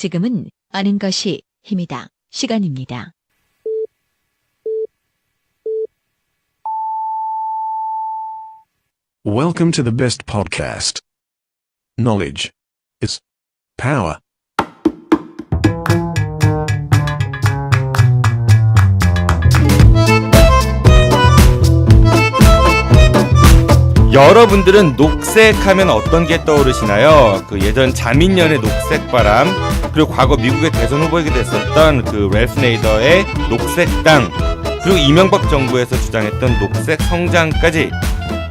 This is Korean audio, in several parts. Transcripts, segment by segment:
지금은 아는 것이 힘이다. 시간입니다. Welcome to the best podcast. Knowledge is power. 여러분들은 녹색하면 어떤 게 떠오르시나요? 그 예전 자민련의 녹색바람, 그리고 과거 미국의 대선 후보이기도 했었던 그 랠프 네이더의 녹색당, 그리고 이명박 정부에서 주장했던 녹색 성장까지,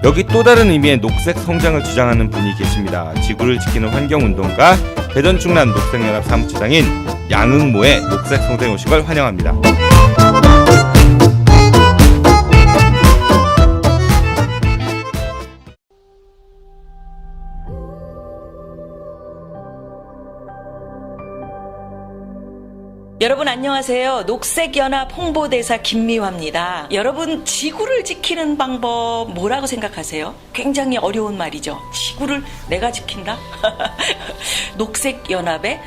여기 또 다른 의미의 녹색 성장을 주장하는 분이 계십니다. 지구를 지키는 환경운동가, 대전 충남 녹색연합 사무처장인 양응모의 녹색 성장에 오신 걸 환영합니다. 여러분 안녕하세요. 녹색연합 홍보대사 김미화입니다. 여러분 지구를 지키는 방법 뭐라고 생각하세요? 굉장히 어려운 말이죠. 지구를 내가 지킨다? 녹색연합에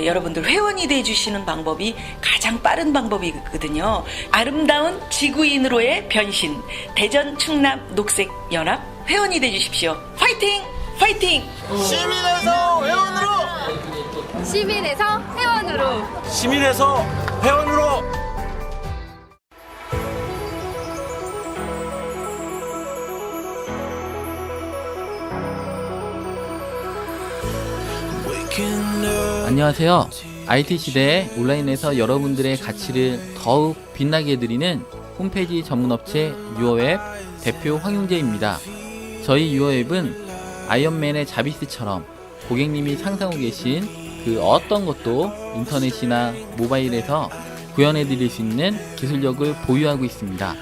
여러분들 회원이 돼주시는 방법이 가장 빠른 방법이거든요. 아름다운 지구인으로의 변신, 대전 충남 녹색연합 회원이 돼주십시오. 파이팅! 파이팅! 시민에서 회원으로! 시민에서 회원으로. 시민에서 회원으로! 안녕하세요. IT 시대에 온라인에서 여러분들의 가치를 더욱 빛나게 해드리는 홈페이지 전문업체 유어웹 대표 황용재입니다. 저희 유어웹은 아이언맨의 자비스처럼 고객님이 상상하고 계신 그 어떤 것도 인터넷이나 모바일에서 구현해드릴 수 있는 기술력을 보유하고 있습니다.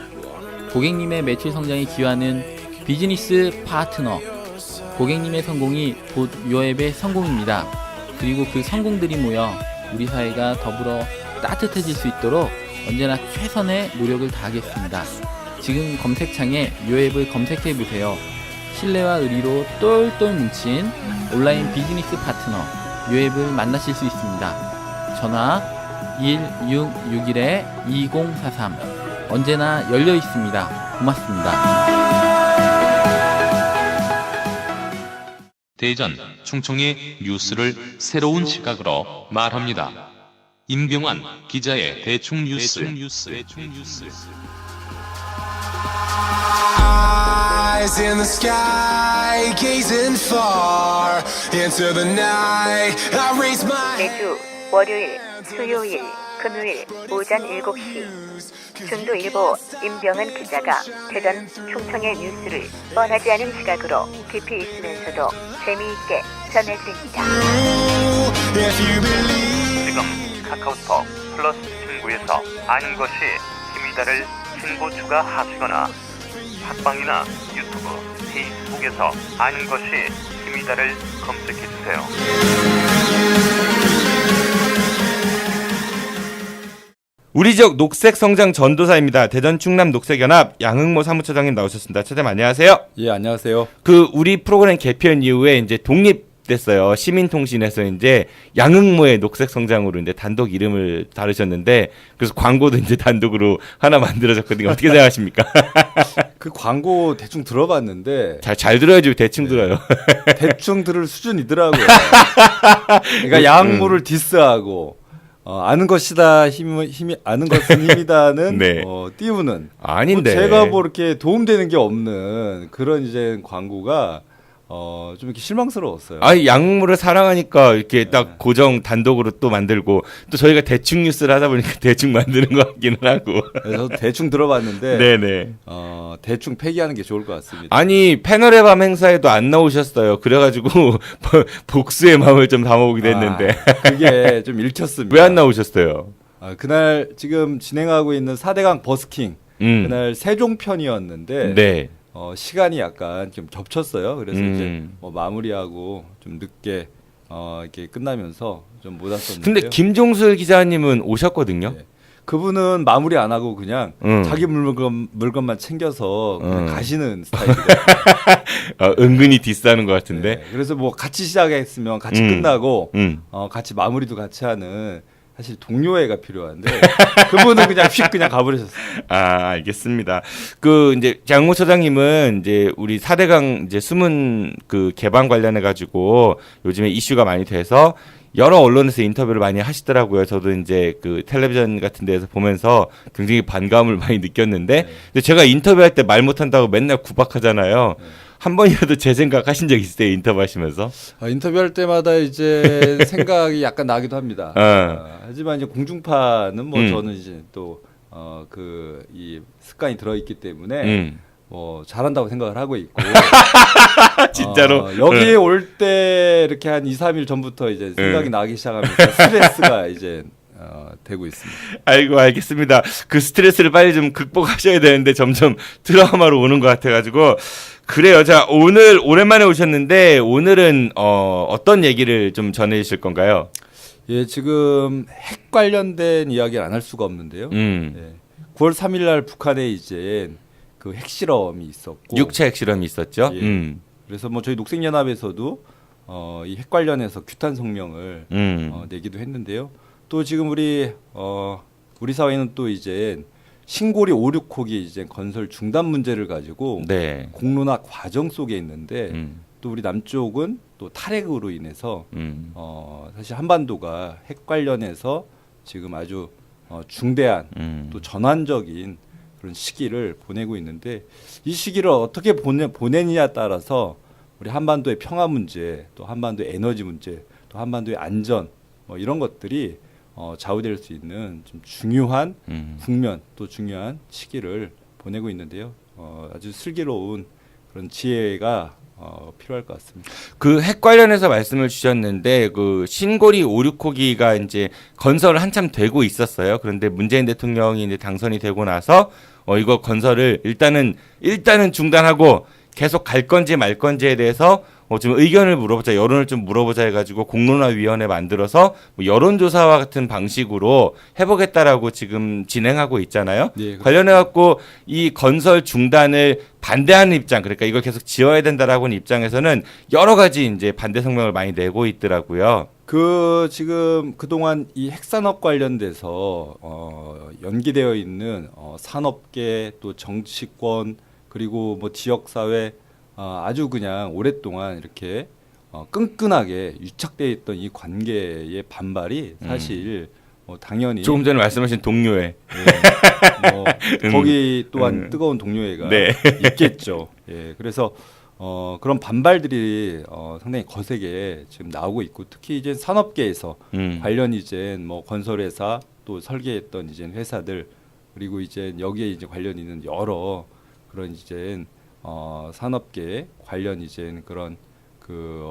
고객님의 매출 성장에 기여하는 비즈니스 파트너, 고객님의 성공이 곧 유어앱의 성공입니다. 그리고 그 성공들이 모여 우리 사회가 더불어 따뜻해질 수 있도록 언제나 최선의 노력을 다하겠습니다. 지금 검색창에 유어앱을 검색해보세요. 신뢰와 의리로 똘똘 뭉친 온라인 비즈니스 파트너 유어앱을 만나실 수 있습니다. 전화 1661-2043 언제나 열려 있습니다. 고맙습니다. 대전, 충청의 뉴스를 새로운 시각으로 말합니다. 임병환 기자의 대충 뉴스. Eyes in the sky, gazing far into the night. I raise my 매주 월요일, 수요일, 금요일 오전 7시 중도일보 임병헌 기자가 대전 충청의 뉴스를 뻔하지 않은 시각으로 깊이 있으면서도 재미있게 전해드립니다. 지금 카카오톡 플러스 친구에서 아는 것이 힘이다를 친구 추가하시거나 팟빵이나 유튜브, 페이스북에서 아는 것이 힘이다를 검색해주세요. 우리 지역 녹색 성장 전도사입니다. 대전 충남 녹색연합 양응모 사무처장님 나오셨습니다. 차장님 안녕하세요. 예, 안녕하세요. 그 우리 프로그램 개편 이후에 이제 독립됐어요. 시민통신에서 이제 양응모의 녹색 성장으로 이제 단독 이름을 다루셨는데, 그래서 광고도 이제 단독으로 하나 만들어졌거든요. 어떻게 생각하십니까? 그 광고 대충 들어봤는데 잘 들어야지 대충 들어요. 대충 들을 수준이더라고요. 그러니까 양응모를 디스하고 아는 것이다 힘이 아는 것은 힘이다는 네. 띄우는 아닌데 제가 뭐 이렇게 도움되는 게 없는 그런 이제 광고가 좀 이렇게 실망스러웠어요. 아니 양물을 사랑하니까 이렇게 딱 고정 단독으로 또 만들고, 또 저희가 대충 뉴스를 하다 보니까 대충 만드는 것 같기는 하고. 그래서 대충 들어봤는데 네네. 대충 폐기하는 게 좋을 것 같습니다. 아니 패널의 밤 행사에도 안 나오셨어요. 그래가지고 복수의 마음을 좀 담아보기도 했는데 그게 좀 읽혔습니다. 왜 안 나오셨어요? 그날 지금 진행하고 있는 4대강 버스킹 그날 세종편이었는데 네. 시간이 약간 좀 겹쳤어요. 그래서 이제 마무리하고 좀 늦게 이렇게 끝나면서 좀 못 왔었는데요. 근데 김종술 기자님은 오셨거든요. 네. 그분은 마무리 안 하고 그냥 자기 물건만 챙겨서 그냥 가시는 스타일이거든요. 은근히 디스하는 것 같은데. 네, 그래서 뭐 같이 시작했으면 같이 끝나고 같이 마무리도 같이 하는 사실 동료애가 필요한데 그분은 그냥 휙 그냥 가버리셨어요. 아, 알겠습니다. 그 이제 장모 처장님은 이제 우리 4대강 이제 수문 그 개방 관련해 가지고 요즘에 이슈가 많이 돼서 여러 언론에서 인터뷰를 많이 하시더라고요. 저도 이제 그 텔레비전 같은 데서 보면서 굉장히 반감을 많이 느꼈는데 근데 제가 인터뷰할 때 말 못한다고 맨날 구박하잖아요. 한 번이라도 제 생각 하신 적 있으세요? 인터뷰 하시면서? 인터뷰할 때마다 이제 생각이 약간 나기도 합니다. 하지만 이제 공중파는 뭐 저는 이제 또 그 이 습관이 들어있기 때문에 뭐 잘한다고 생각을 하고 있고 진짜로 여기에 올 때 이렇게 한 2, 3일 전부터 이제 생각이 나기 시작하면서 스트레스가 이제 되고 있습니다. 아이고, 알겠습니다. 그 스트레스를 빨리 좀 극복하셔야 되는데 점점 트라우마로 오는 것 같아가지고 그래요. 자, 오늘 오랜만에 오셨는데 오늘은 어떤 얘기를 좀 전해주실 건가요? 예, 지금 핵 관련된 이야기를 안 할 수가 없는데요. 예, 9월 3일날 북한에 이제 그 핵실험이 있었고 6차 핵실험이 있었죠. 예, 그래서 뭐 저희 녹색연합에서도 이 핵 관련해서 규탄 성명을 내기도 했는데요. 또 지금 우리 사회는 또 이제 신고리 5, 6호기 이제 건설 중단 문제를 가지고 공론화 과정 속에 있는데 또 우리 남쪽은 또 탈핵으로 인해서 사실 한반도가 핵 관련해서 지금 아주 중대한 또 전환적인 그런 시기를 보내고 있는데 이 시기를 어떻게 보내느냐에 따라서 우리 한반도의 평화 문제, 또 한반도의 에너지 문제, 또 한반도의 안전 뭐 이런 것들이 좌우될 수 있는 좀 중요한 국면 또 중요한 시기를 보내고 있는데요. 아주 슬기로운 그런 지혜가 필요할 것 같습니다. 그 핵 관련해서 말씀을 주셨는데 그 신고리 5, 6호기가 이제 건설을 한참 되고 있었어요. 그런데 문재인 대통령이 이제 당선이 되고 나서 이거 건설을 일단은 중단하고 계속 갈 건지 말 건지에 대해서 좀 의견을 물어보자, 여론을 좀 물어보자 해가지고 공론화위원회 만들어서 뭐 여론조사와 같은 방식으로 해보겠다라고 지금 진행하고 있잖아요. 네, 관련해갖고 이 건설 중단을 반대하는 입장, 그러니까 이걸 계속 지어야 된다라고 하는 입장에서는 여러 가지 이제 반대 성명을 많이 내고 있더라고요. 지금 그동안 이 핵산업 관련돼서 연기되어 있는 산업계 또 정치권 그리고 뭐 지역사회 아주 그냥 오랫동안 이렇게 끈끈하게 유착되어 있던 이 관계의 반발이 사실 당연히 조금 전에 말씀하신 동료회 뭐 거기 또한 뜨거운 동료회가 있겠죠. 예, 그래서 그런 반발들이 상당히 거세게 지금 나오고 있고 특히 이제 산업계에서 관련 이제 뭐 건설회사 또 설계했던 이제 회사들 그리고 이제 여기에 이제 관련 있는 여러 그런 이제 산업계 관련 이제 그런 그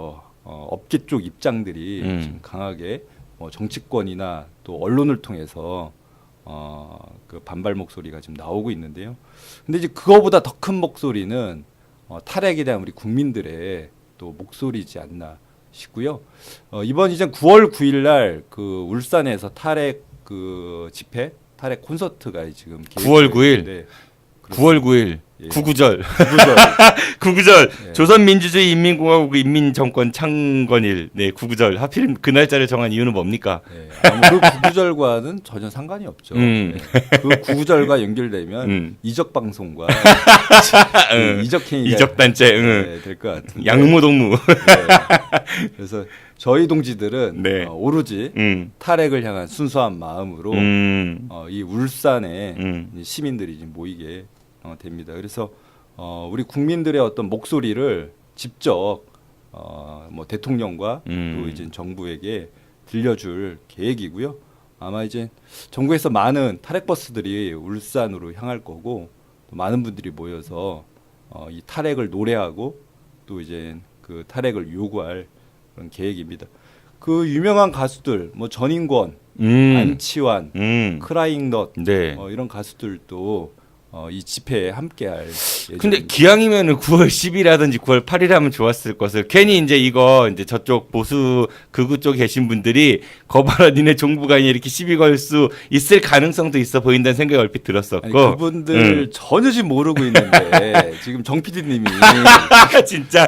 업계 쪽 입장들이 지금 강하게 정치권이나 또 언론을 통해서 그 반발 목소리가 지금 나오고 있는데요. 근데 이제 그거보다 더 큰 목소리는 탈핵에 대한 우리 국민들의 또 목소리지 않나 싶고요. 이번 이제 9월 9일날 그 울산에서 탈핵 그 집회, 탈핵 콘서트가 지금 9월 9일. 네. 9월 9일 예. 구구절. 예. 조선민주주의 인민공화국 인민정권 창건일. 네, 구구절. 하필 그 날짜를 정한 이유는 뭡니까? 네, 그 구구절과는 전혀 상관이 없죠. 네. 그 구구절과 연결되면 이적 방송과 이적 행위가 이적 단체 될 것 같은데. 양무동무. 네. 그래서 저희 동지들은 오로지 탈핵을 향한 순수한 마음으로 이 울산에 시민들이 지금 모이게 됩니다. 그래서 우리 국민들의 어떤 목소리를 직접 뭐 대통령과 또 이제 정부에게 들려줄 계획이고요. 아마 이제 전국에서 많은 탈핵 버스들이 울산으로 향할 거고 또 많은 분들이 모여서 이 탈핵을 노래하고 또 이제 그 탈핵을 요구할 그런 계획입니다. 그 유명한 가수들 뭐 전인권, 안치환, 크라잉넛 이런 가수들도 이 집회에 함께할 근데 기왕이면은 9월 10일이라든지 9월 8일 하면 좋았을 것을 괜히 이제 이거 이제 저쪽 보수 극우 쪽에 계신 분들이 거봐라 니네 정부가 이렇게 시비 걸 수 있을 가능성도 있어 보인다는 생각이 얼핏 들었었고 아니, 그분들 전혀 지금 모르고 있는데 지금 정 PD님이 진짜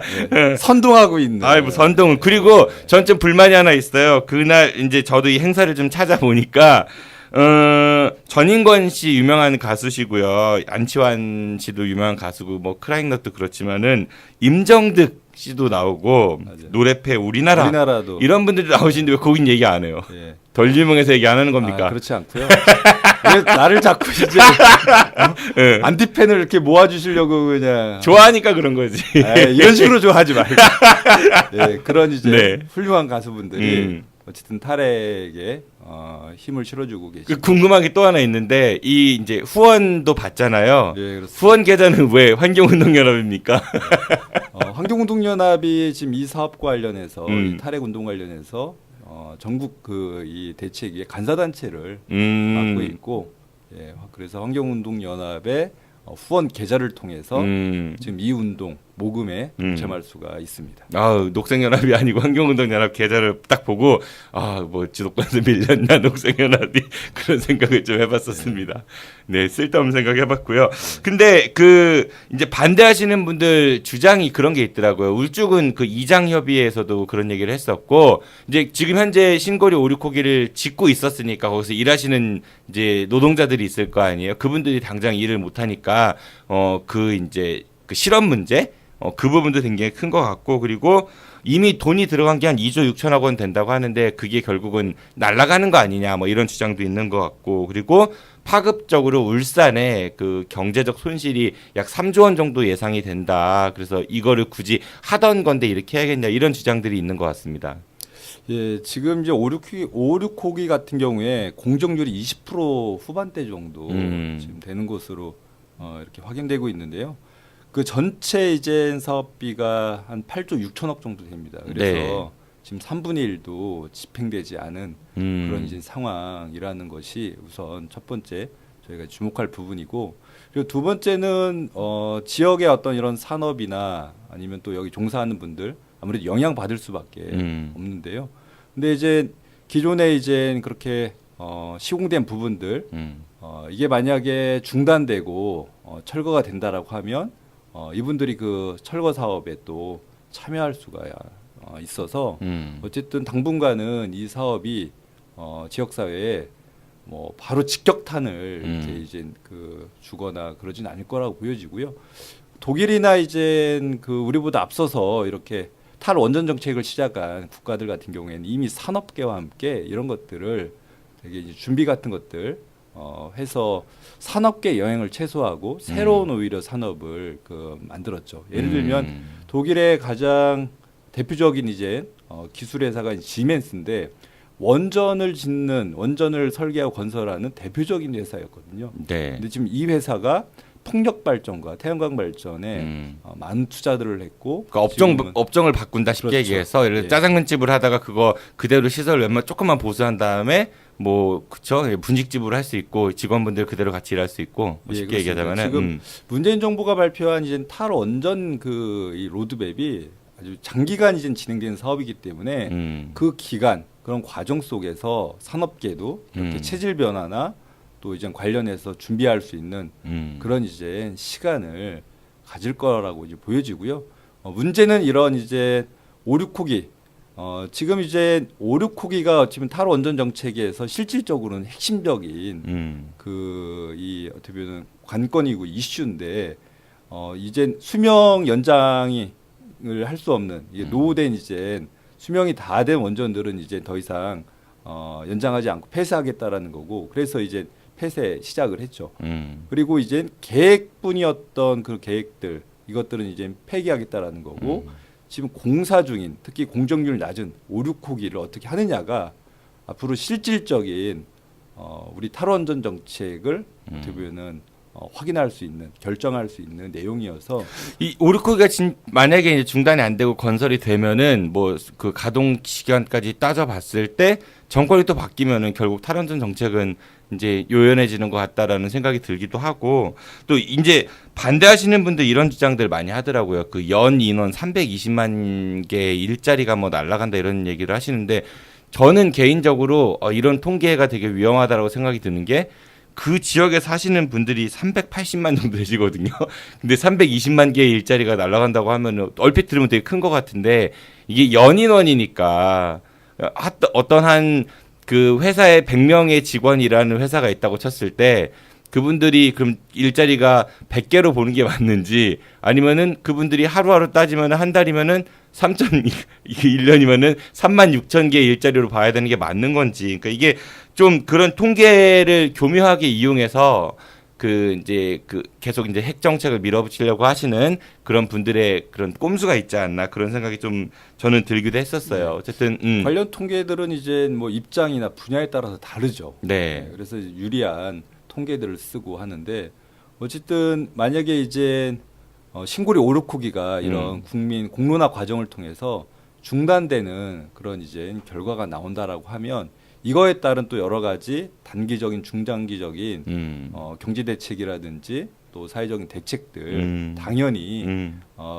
선동하고 있는. 뭐 선동을 그리고 전 좀 불만이 하나 있어요. 그날 이제 저도 이 행사를 좀 찾아보니까 전인권 씨 유명한 가수시고요. 안치환 씨도 유명한 가수고 뭐 크라잉넛도 그렇지만은 임정득 씨도 나오고 맞아요. 노래패 우리나라도 이런 분들이 나오시는데 왜 거긴 얘기 안 해요? 예. 덜 유명해서 얘기 안 하는 겁니까? 그렇지 않고요. 왜 나를 자꾸 이제 네. 안티팬을 이렇게 모아주시려고 그냥 좋아하니까 그런 거지. 이런 식으로 좋아하지 말고 그런 이제 네. 훌륭한 가수분들이 어쨌든 탈핵에 힘을 실어주고 계시고. 궁금한 게 또 하나 있는데 이 이제 후원도 받잖아요. 네, 그렇습니다. 후원 계좌는 왜 환경운동연합입니까? 환경운동연합이 지금 이 사업과 관련해서 이 탈핵운동 관련해서 전국 그 이 대책위에 간사단체를 맡고 있고, 예, 그래서 환경운동연합의 후원 계좌를 통해서 지금 이 운동 모금에 동참할 수가 있습니다. 녹색연합이 아니고 환경운동연합 계좌를 딱 보고 뭐 지도권에서 밀렸나 녹색연합이 그런 생각을 좀 해봤었습니다. 네, 쓸데없는 생각 해봤고요. 근데 그 이제 반대하시는 분들 주장이 그런 게 있더라고요. 울주군 그 이장협의회에서도 그런 얘기를 했었고, 이제 지금 현재 신고리 오류코기를 짓고 있었으니까 거기서 일하시는 이제 노동자들이 있을 거 아니에요. 그분들이 당장 일을 못 하니까 그 이제 그 실업 문제 그 부분도 굉장히 큰 것 같고, 그리고 이미 돈이 들어간 게 한 2조 6천억 원 된다고 하는데 그게 결국은 날아가는 거 아니냐 뭐 이런 주장도 있는 것 같고, 그리고 파급적으로 울산에 그 경제적 손실이 약 3조 원 정도 예상이 된다. 그래서 이거를 굳이 하던 건데 이렇게 해야겠냐 이런 주장들이 있는 것 같습니다. 예, 지금 이제 오류코기 같은 경우에 공정률이 20% 후반대 정도 지금 되는 것으로 이렇게 확인되고 있는데요. 그 전체 이제 사업비가 한 8조 6천억 정도 됩니다. 그래서 네. 지금 3분의 1도 집행되지 않은 그런 이제 상황이라는 것이 우선 첫 번째 저희가 주목할 부분이고, 그리고 두 번째는 지역의 어떤 이런 산업이나 아니면 또 여기 종사하는 분들 아무래도 영향 받을 수밖에 없는데요. 근데 이제 기존에 이제 그렇게 시공된 부분들 이게 만약에 중단되고 철거가 된다라고 하면 이분들이 그 철거 사업에 또 참여할 수가 있어서 어쨌든 당분간은 이 사업이 지역 사회에 뭐 바로 직격탄을 이렇게 이제 그 주거나 그러진 않을 거라고 보여지고요. 독일이나 이제 그 우리보다 앞서서 이렇게 탈원전 정책을 시작한 국가들 같은 경우에는 이미 산업계와 함께 이런 것들을 되게 이제 준비 같은 것들 해서 산업계 영향을 최소화하고 새로운 오히려 산업을 만들었죠. 예를 들면 독일의 가장 대표적인 이제 기술 회사가 시멘스인데 원전을 설계하고 건설하는 대표적인 회사였거든요. 네. 근데 지금 이 회사가 풍력 발전과 태양광 발전에 많은 투자들을 했고, 그러니까 업종을 바꾼다 쉽게 그렇죠. 얘기해서 예를 들어 짜장면집을 하다가 그거 그대로 시설 웬만 조금만 보수한 다음에 뭐 그쵸 분식집으로 할 수 있고 직원분들 그대로 같이 일할 수 있고 뭐 쉽게 얘기하자면은 지금 문재인 정부가 발표한 이제 탈원전 이 로드맵이 아주 장기간 이제 진행되는 사업이기 때문에 그 기간 그런 과정 속에서 산업계도 이렇게 체질 변화나 또 이제 관련해서 준비할 수 있는 그런 이제 시간을 가질 거라고 이제 보여지고요. 문제는 이런 이제 오류코기 지금 이제 오류코기가 어찌 보면 탈원전 정책에서 실질적으로는 핵심적인 이 어떻게 보면 관건이고 이슈인데 이제 수명 연장을 할 수 없는 이게 노후된 이제 수명이 다 된 원전들은 이제 더 이상 연장하지 않고 폐쇄하겠다라는 거고, 그래서 이제 폐쇄 시작을 했죠. 그리고 이제 계획뿐이었던 그 계획들 이것들은 이제 폐기하겠다라는 거고, 지금 공사 중인 특히 공정률 낮은 오류코기를 어떻게 하느냐가 앞으로 실질적인 우리 탈원전 정책을 어떻게 보면은 확인할 수 있는 결정할 수 있는 내용이어서 이 오르코기가 만약에 이제 중단이 안 되고 건설이 되면은 뭐 그 가동 시간까지 따져봤을 때 정권이 또 바뀌면은 결국 탈원전 정책은 이제 요연해지는 것 같다라는 생각이 들기도 하고 또 이제 반대하시는 분들 이런 주장들 많이 하더라고요. 그 연 인원 320만 개의 일자리가 뭐 날아간다 이런 얘기를 하시는데 저는 개인적으로 이런 통계가 되게 위험하다라고 생각이 드는 게 그 지역에 사시는 분들이 380만 정도 되시거든요. 근데 320만 개의 일자리가 날아간다고 하면 얼핏 들으면 되게 큰 것 같은데 이게 연인원이니까 어떤 한 그 회사에 100명의 직원이 일하는 회사가 있다고 쳤을 때 그분들이 그럼 일자리가 100개로 보는 게 맞는지 아니면은 그분들이 하루하루 따지면 한 달이면은 1년이면은 36,000개의 일자리로 봐야 되는 게 맞는 건지. 그러니까 이게 좀 그런 통계를 교묘하게 이용해서 그 이제 그 계속 이제 핵 정책을 밀어붙이려고 하시는 그런 분들의 그런 꼼수가 있지 않나 그런 생각이 좀 저는 들기도 했었어요. 어쨌든 관련 통계들은 이제 뭐 입장이나 분야에 따라서 다르죠. 네. 그래서 유리한 통계들을 쓰고 하는데 어쨌든 만약에 이제 신고리 오르코기가 이런 국민 공론화 과정을 통해서 중단되는 그런 이제 결과가 나온다라고 하면 이거에 따른 또 여러 가지 단기적인 중장기적인 경제 대책이라든지 또 사회적인 대책들 당연히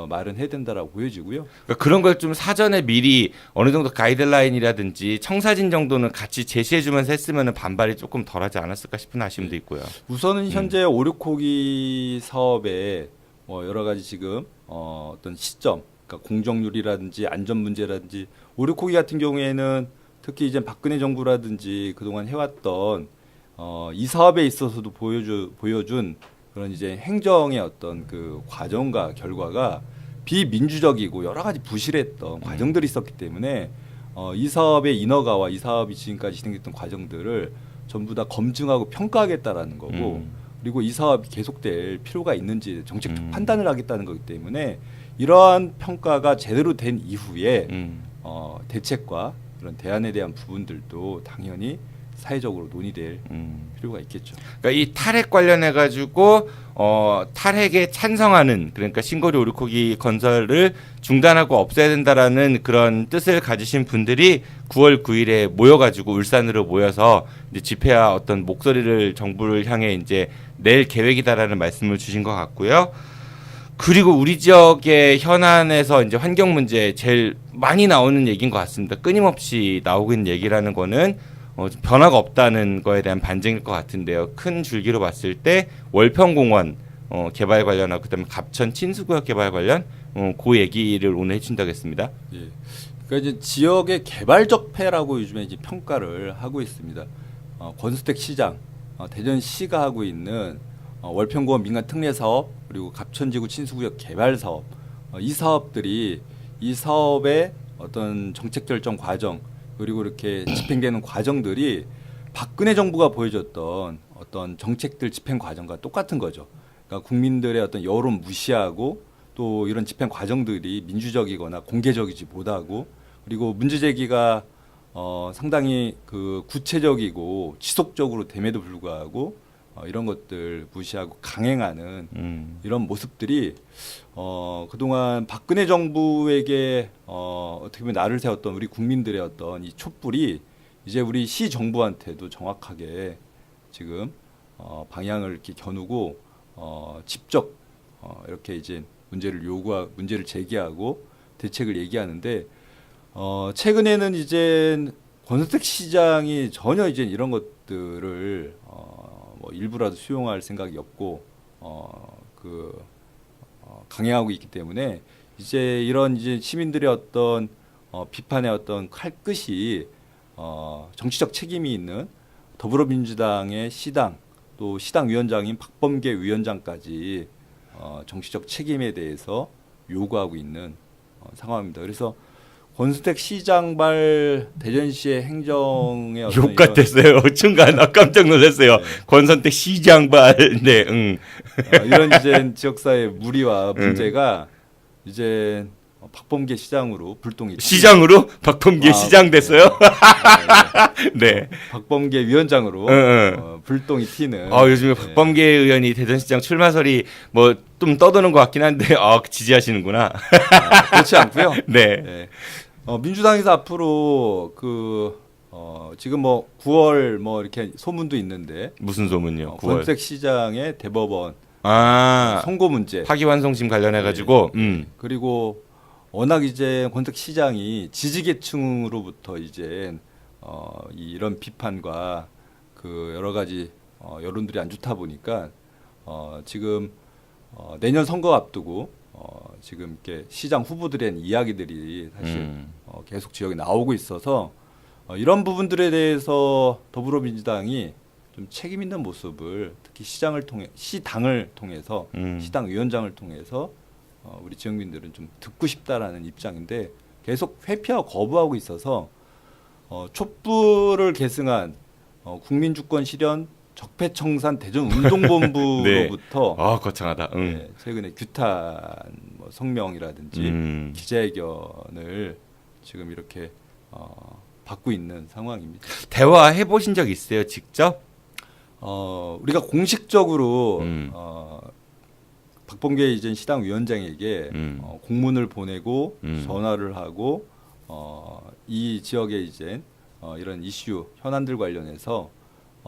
마련해야 된다라고 보여지고요. 그러니까 그런 걸 좀 사전에 미리 어느 정도 가이드라인이라든지 청사진 정도는 같이 제시해주면서 했으면 반발이 조금 덜하지 않았을까 싶은 아쉬움도 있고요. 우선은 현재 오르코기 사업에 뭐 여러 가지 지금 어떤 시점, 그러니까 공정률이라든지 안전 문제라든지 오르코기 같은 경우에는 특히 이제 박근혜 정부라든지 그동안 해왔던 이 사업에 있어서도 보여준 그런 이제 행정의 어떤 그 과정과 결과가 비민주적이고 여러 가지 부실했던 과정들이 있었기 때문에 이 사업의 인허가와 이 사업이 지금까지 진행됐던 과정들을 전부 다 검증하고 평가하겠다라는 거고 그리고 이 사업이 계속될 필요가 있는지 정책적 판단을 하겠다는 거기 때문에 이러한 평가가 제대로 된 이후에 대책과 그런 대안에 대한 부분들도 당연히 사회적으로 논의될 필요가 있겠죠. 그러니까 이 탈핵 관련해 가지고 탈핵에 찬성하는 그러니까 신고리 오르코기 건설을 중단하고 없애야 된다라는 그런 뜻을 가지신 분들이 9월 9일에 모여가지고 울산으로 모여서 이제 집회와 어떤 목소리를 정부를 향해 이제 낼 계획이다라는 말씀을 주신 것 같고요. 그리고 우리 지역의 현안에서 이제 환경 문제 제일 많이 나오는 얘기인 것 같습니다. 끊임없이 나오고 있는 얘기라는 거는 변화가 없다는 거에 대한 반증일 것 같은데요. 큰 줄기로 봤을 때 월평공원 개발 관련하고 그다음에 갑천 친수구역 개발 관련 그 얘기를 오늘 해준다고 했습니다. 예. 그러니까 이제 지역의 개발적 폐라고 요즘에 이제 평가를 하고 있습니다. 권수택 시장, 대전시가 하고 있는 월평공원 민간 특례 사업 그리고 갑천지구 친수구역 개발 사업 이 사업들이 이 사업의 어떤 정책 결정 과정 그리고 이렇게 집행되는 과정들이 박근혜 정부가 보여줬던 어떤 정책들 집행 과정과 똑같은 거죠. 그러니까 국민들의 어떤 여론 무시하고 또 이런 집행 과정들이 민주적이거나 공개적이지 못하고 그리고 문제 제기가 상당히 그 구체적이고 지속적으로 됨에도 불구하고 이런 것들 무시하고 강행하는 이런 모습들이 그동안 박근혜 정부에게 어떻게 보면 나를 세웠던 우리 국민들의 어떤 이 촛불이 이제 우리 시 정부한테도 정확하게 지금 방향을 이렇게 겨누고 직접 이렇게 이제 문제를 제기하고 대책을 얘기하는데 최근에는 이제 권수택 시장이 전혀 이제 이런 것들을 뭐 일부라도 수용할 생각이 없고 강행하고 있기 때문에 이제 이런 이제 시민들의 어떤 비판의 어떤 칼끝이 정치적 책임이 있는 더불어민주당의 시당 또 시당 위원장인 박범계 위원장까지 정치적 책임에 대해서 요구하고 있는 상황입니다. 그래서 권수택 시장발 대전시의 행정의 욕 같았어요. 순간 깜짝 놀랐어요. 네. 권선택 시장발. 네, 이런 이제 지역사회 무리와 문제가 이제 박범계 시장으로 불똥이 시장으로 박범계 시장 됐어요. 네. 박범계 위원장으로 불똥이 튀는. 요즘에 박범계 의원이 대전시장 출마설이 뭐 좀 떠도는 것 같긴 한데 지지하시는구나. 그렇지 않고요. 네. 민주당에서 앞으로 지금 뭐 9월 뭐 이렇게 소문도 있는데 무슨 소문요? 9월. 권색 시장의 대법원 선고 문제 파기환송심 관련해 가지고 그리고 워낙 이제 권색 시장이 지지계층으로부터 이제 이런 비판과 그 여러 가지 여론들이 안 좋다 보니까 지금 내년 선거 앞두고 지금 이렇게 시장 후보들의 이야기들이 사실 계속 지역에 나오고 있어서 이런 부분들에 대해서 더불어민주당이 좀 책임 있는 모습을 특히 시당을 통해서 시당 위원장을 통해서 우리 지역민들은 좀 듣고 싶다라는 입장인데 계속 회피하고 거부하고 있어서 촛불을 계승한 국민주권 실현 적폐청산 대전운동본부로부터 거창하다. 최근에 규탄 성명이라든지 기자회견을 지금 이렇게 받고 있는 상황입니다. 대화해 보신 적 있어요, 직접? 우리가 공식적으로 박범계 이전 시당 위원장에게 공문을 보내고 전화를 하고 이 지역에 이제 이런 이슈 현안들 관련해서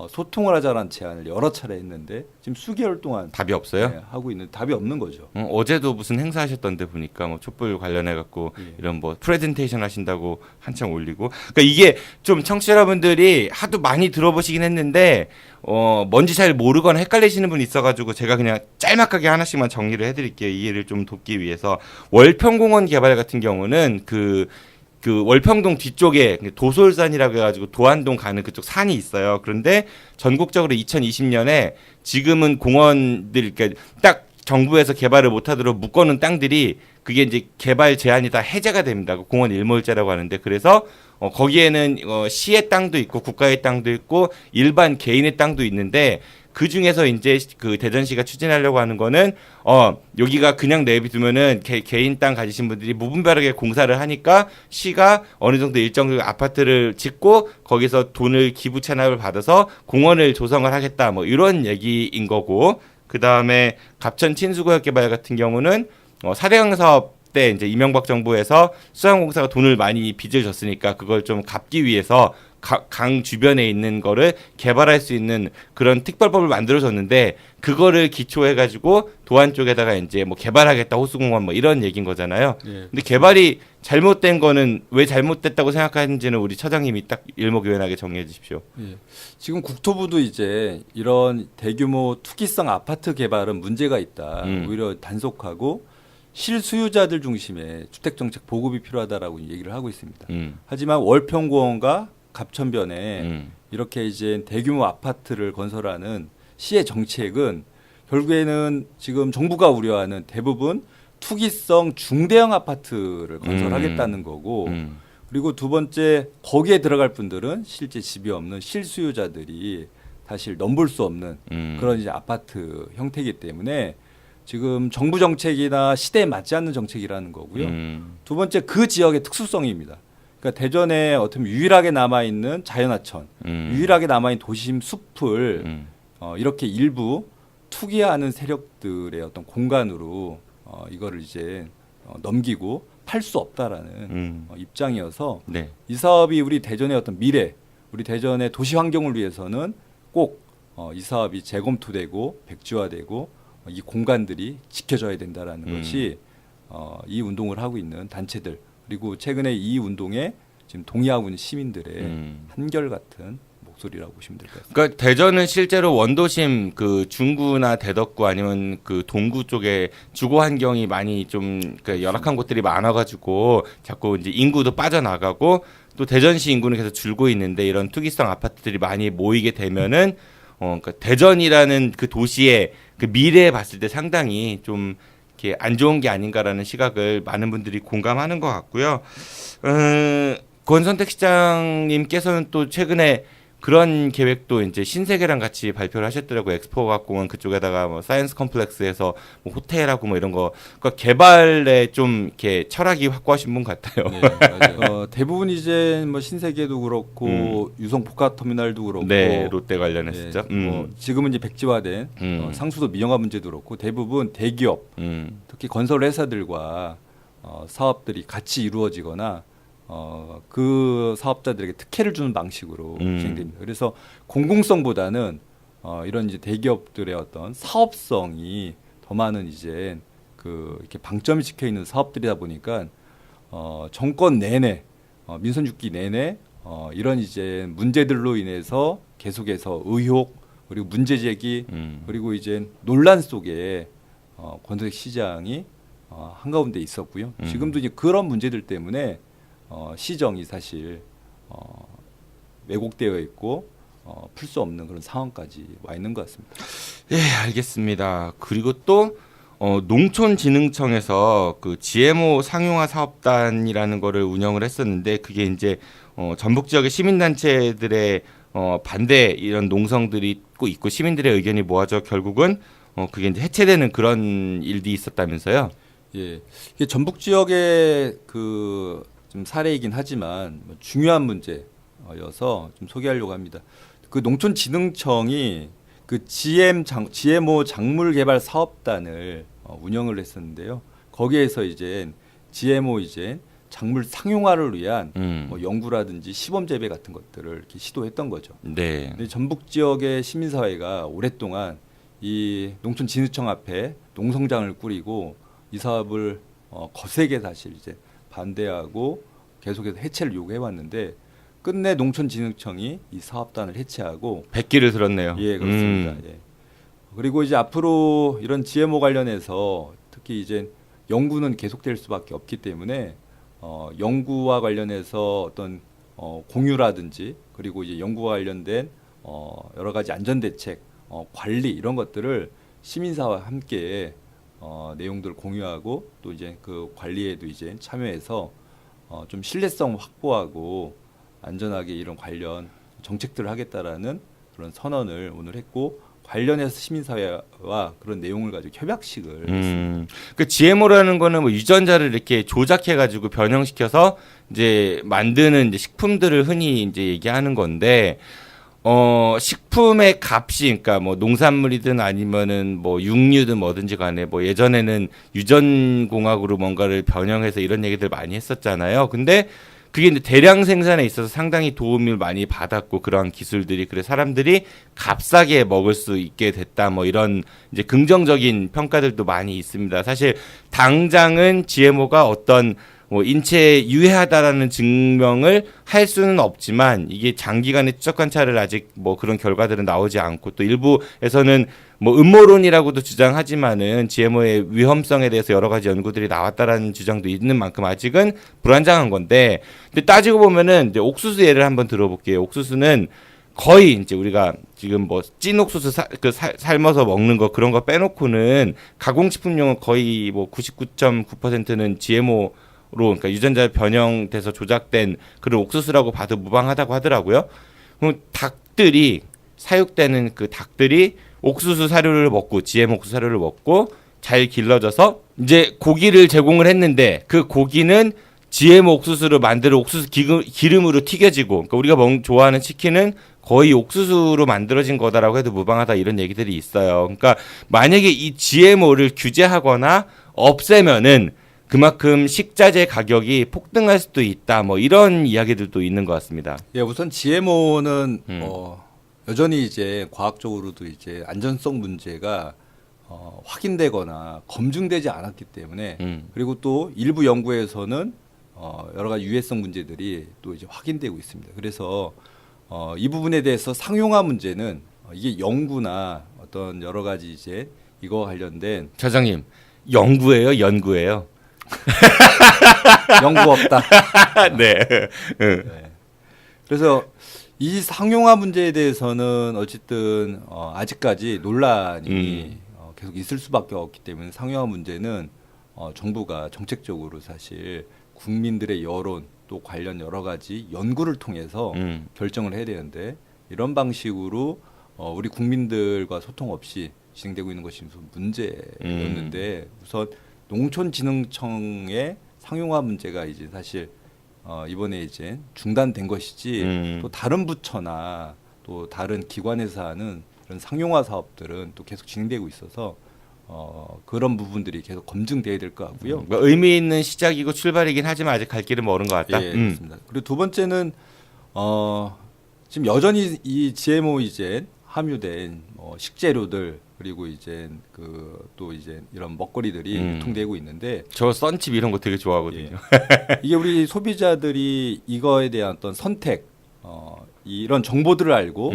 소통을 하자는 제안을 여러 차례 했는데 지금 수개월 동안 답이 없어요? 하고 있는 답이 없는 거죠. 어제도 무슨 행사 하셨던데 보니까 뭐 촛불 관련해 갖고 이런 뭐 프레젠테이션 하신다고 한창 올리고. 그러니까 이게 좀 청취자 여러분들이 하도 많이 들어보시긴 했는데 뭔지 잘 모르거나 헷갈리시는 분이 있어가지고 제가 그냥 짤막하게 하나씩만 정리를 해드릴게요. 이해를 좀 돕기 위해서. 월평공원 개발 같은 경우는 그 월평동 뒤쪽에 도솔산이라고 해가지고 도안동 가는 그쪽 산이 있어요. 그런데 전국적으로 2020년에 지금은 공원들, 그러니까 딱 정부에서 개발을 못하도록 묶어놓은 땅들이 그게 이제 개발 제한이 다 해제가 됩니다. 공원 일몰제라고 하는데 그래서 거기에는 시의 땅도 있고 국가의 땅도 있고 일반 개인의 땅도 있는데 그 중에서 이제 그 대전시가 추진하려고 하는 거는 여기가 그냥 내비두면은 개인 땅 가지신 분들이 무분별하게 공사를 하니까 시가 어느 정도 일정 아파트를 짓고 거기서 돈을 기부 채납을 받아서 공원을 조성을 하겠다 뭐 이런 얘기인 거고, 그 다음에 갑천 친수구역 개발 같은 경우는 4대강 사업 때 이제 이명박 정부에서 수양공사가 돈을 많이 빚을 졌으니까 그걸 좀 갚기 위해서 강 주변에 있는 거를 개발할 수 있는 그런 특별법을 만들어줬는데 그거를 기초해가지고 도안 쪽에다가 이제 뭐 개발하겠다 호수공원 뭐 이런 얘기인 거잖아요. 근데 개발이 잘못된 거는 왜 잘못됐다고 생각하는지는 우리 처장님이 딱 일목요연하게 정리해 주십시오. 지금 국토부도 이제 이런 대규모 투기성 아파트 개발은 문제가 있다. 오히려 단속하고 실수요자들 중심의 주택정책 보급이 필요하다라고 얘기를 하고 있습니다. 하지만 월평공원과 갑천변에 이렇게 이제 대규모 아파트를 건설하는 시의 정책은 결국에는 지금 정부가 우려하는 대부분 투기성 중대형 아파트를 건설하겠다는 거고, 그리고 두 번째 거기에 들어갈 분들은 실제 집이 없는 실수요자들이 사실 넘볼 수 없는 그런 이제 아파트 형태이기 때문에 지금 정부 정책이나 시대에 맞지 않는 정책이라는 거고요. 두 번째 그 지역의 특수성입니다. 그러니까 대전에 어떻게 유일하게 남아있는 자연하천, 유일하게 남아있는 도심 숲을 이렇게 일부 투기하는 세력들의 어떤 공간으로 이거를 이제 넘기고 팔 수 없다라는 입장이어서 이 사업이 우리 대전의 어떤 미래, 우리 대전의 도시 환경을 위해서는 꼭 이 사업이 재검토되고 백지화되고 이 공간들이 지켜져야 된다라는 것이 이 운동을 하고 있는 단체들, 그리고 최근에 이 운동에 지금 동의하고 있는 시민들의 한결같은 목소리라고 보시면 될 것 같습니다. 그러니까 대전은 실제로 원도심 그 중구나 대덕구 아니면 그 동구 쪽에 주거 환경이 많이 좀 그 열악한 곳들이 많아가지고 자꾸 이제 인구도 빠져나가고 또 대전시 인구는 계속 줄고 있는데 이런 투기성 아파트들이 많이 모이게 되면은 그러니까 대전이라는 그 도시의 그 미래에 봤을 때 상당히 좀 이렇게 안 좋은 게 아닌가라는 시각을 많은 분들이 공감하는 것 같고요. 권선택 시장님께서는 또 최근에 그런 계획도 이제 신세계랑 같이 발표를 하셨더라고요. 엑스포공원 그쪽에다가 뭐 사이언스 컴플렉스에서 뭐 호텔하고 뭐 이런 거, 그러니까 개발에 좀 이렇게 철학이 확고하신 분 같아요. 네, 맞아요. 대부분 이제 뭐 신세계도 그렇고 유성 포카 터미널도 그렇고, 네, 롯데 관련했었죠. 뭐 지금은 이제 백지화된 상수도 민영화 문제도 그렇고 대부분 대기업, 특히 건설 회사들과 사업들이 같이 이루어지거나 그 사업자들에게 특혜를 주는 방식으로 진행됩니다. 그래서 공공성보다는 이런 이제 대기업들의 어떤 사업성이 더 많은 이제 그 이렇게 방점이 찍혀 있는 사업들이다 보니까 정권 내내 민선 6기 내내 이런 이제 문제들로 인해서 계속해서 의혹 그리고 문제 제기 그리고 이제 논란 속에 권도색 시장이 한가운데 있었고요. 지금도 이제 그런 문제들 때문에 시정이 사실 왜곡되어 있고 풀 수 없는 그런 상황까지 와 있는 것 같습니다. 예, 알겠습니다. 그리고 또 농촌진흥청에서 그 GMO 상용화 사업단이라는 거를 운영을 했었는데 그게 이제 전북 지역의 시민단체들의 반대 이런 농성들이 있고 시민들의 의견이 모아져 결국은 그게 이제 해체되는 그런 일이 있었다면서요? 예, 이게 전북 지역의 그 좀 사례이긴 하지만 중요한 문제여서 좀 소개하려고 합니다. 그 농촌진흥청이 그 GMO 작물 개발 사업단을 운영을 했었는데요. 거기에서 이제 GMO 이제 작물 상용화를 위한 뭐 연구라든지 시범 재배 같은 것들을 이렇게 시도했던 거죠. 네. 근데 전북 지역의 시민사회가 오랫동안 이 농촌진흥청 앞에 농성장을 꾸리고 이 사업을 거세게 사실 이제 반대하고 계속해서 해체를 요구해 왔는데 끝내 농촌진흥청이 이 사업단을 해체하고 백기를 들었네요. 예, 그렇습니다. 예. 그리고 이제 앞으로 이런 GMO 관련해서 특히 이제 연구는 계속될 수밖에 없기 때문에 연구와 관련해서 어떤 공유라든지 그리고 이제 연구와 관련된 여러 가지 안전 대책, 관리 이런 것들을 시민사회와 함께 내용들을 공유하고 또 이제 그 관리에도 이제 참여해서 좀 신뢰성 확보하고 안전하게 이런 관련 정책들을 하겠다라는 그런 선언을 오늘 했고 관련해서 시민사회와 그런 내용을 가지고 협약식을 했습니다. 그 GMO라는 거는 뭐 유전자를 이렇게 조작해가지고 변형시켜서 이제 만드는 이제 식품들을 흔히 이제 얘기하는 건데. 식품의 값이, 그러니까 뭐 농산물이든 아니면은 뭐 육류든 뭐든지 간에 뭐 예전에는 유전공학으로 뭔가를 변형해서 이런 얘기들 많이 했었잖아요. 근데 그게 이제 대량 생산에 있어서 상당히 도움을 많이 받았고 그러한 기술들이 그래 사람들이 값싸게 먹을 수 있게 됐다 뭐 이런 이제 긍정적인 평가들도 많이 있습니다. 사실 당장은 GMO가 어떤 뭐 인체에 유해하다라는 증명을 할 수는 없지만 이게 장기간의 추적 관찰을 아직 뭐 그런 결과들은 나오지 않고 또 일부에서는 뭐 음모론이라고도 주장하지만은 GMO의 위험성에 대해서 여러 가지 연구들이 나왔다라는 주장도 있는 만큼 아직은 불안정한 건데 근데 따지고 보면은 이제 옥수수 예를 한번 들어볼게요. 옥수수는 거의 이제 우리가 지금 뭐 찐 옥수수 삶아서 먹는 거 그런 거 빼놓고는 가공식품용은 거의 뭐 99.9%는 GMO 로 그러니까 유전자 변형돼서 조작된 그런 옥수수라고 봐도 무방하다고 하더라고요. 그럼 닭들이 사육되는 그 닭들이 옥수수 사료를 먹고 GM 옥수수 사료를 먹고 잘 길러져서 이제 고기를 제공을 했는데 그 고기는 GM 옥수수로 만들어 옥수수 기름으로 튀겨지고 그러니까 우리가 좋아하는 치킨은 거의 옥수수로 만들어진 거다라고 해도 무방하다 이런 얘기들이 있어요. 그러니까 만약에 이 GMO를 규제하거나 없애면은 그만큼 식자재 가격이 폭등할 수도 있다. 뭐 이런 이야기들도 있는 것 같습니다. 예, 우선 GMO는 여전히 이제 과학적으로도 이제 안전성 문제가 확인되거나 검증되지 않았기 때문에 그리고 또 일부 연구에서는 여러 가지 유해성 문제들이 또 이제 확인되고 있습니다. 그래서 이 부분에 대해서 상용화 문제는 이게 연구나 어떤 여러 가지 이제 이거 관련된 차장님 연구예요, 연구예요? 연구 없다. 네. 네. 그래서 이 상용화 문제에 대해서는 어쨌든 아직까지 논란이 계속 있을 수밖에 없기 때문에 상용화 문제는 정부가 정책적으로 사실 국민들의 여론 또 관련 여러 가지 연구를 통해서 결정을 해야 되는데 이런 방식으로 우리 국민들과 소통 없이 진행되고 있는 것이 우선 문제였는데 우선 농촌진흥청의 상용화 문제가 이제 사실 이번에 이제 중단된 것이지 또 다른 부처나 또 다른 기관에서 하는 이런 상용화 사업들은 또 계속 진행되고 있어서 그런 부분들이 계속 검증돼야 될 것 같고요. 의미 있는 시작이고 출발이긴 하지만 아직 갈 길은 멀은 것 같다. 예, 그렇습니다. 그리고 두 번째는 지금 여전히 이 GMO 이제 함유된 식재료들 그리고 이제 또 이제 이런 먹거리들이 유통되고 있는데 저 썬칩 이런 거 되게 좋아하거든요. 예. 이게 우리 소비자들이 이거에 대한 어떤 선택 이런 정보들을 알고